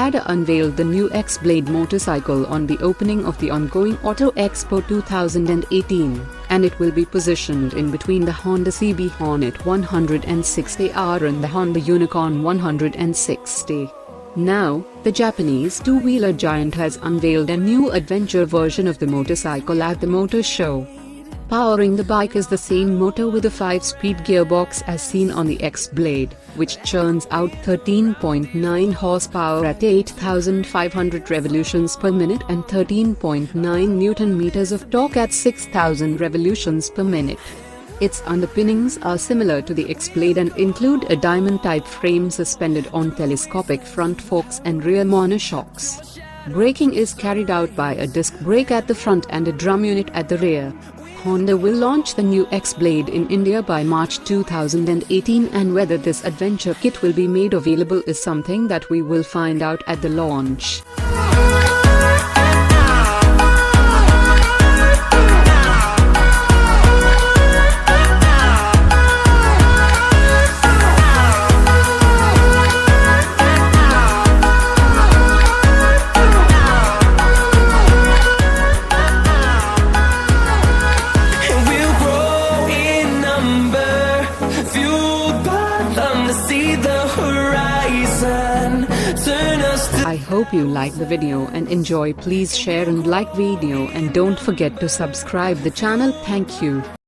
Lada unveiled the new X-Blade motorcycle on the opening of the ongoing Auto Expo 2018, and it will be positioned in between the Honda CB Hornet 160R and the Honda Unicorn 160. Now, the Japanese two-wheeler giant has unveiled a new adventure version of the motorcycle at the motor show. Powering the bike is the same motor with a 5-speed gearbox as seen on the X-Blade, which churns out 13.9 horsepower at 8,500 revolutions per minute and 13.9 Nm of torque at 6,000 revolutions per minute. Its underpinnings are similar to the X-Blade and include a diamond-type frame suspended on telescopic front forks and rear monoshocks. Braking is carried out by a disc brake at the front and a drum unit at the rear. Honda will launch the new X-Blade in India by March 2018, and whether this adventure kit will be made available is something that we will find out at the launch. I hope you like the video and enjoy. Please share and like video, and don't forget to subscribe the channel. Thank you.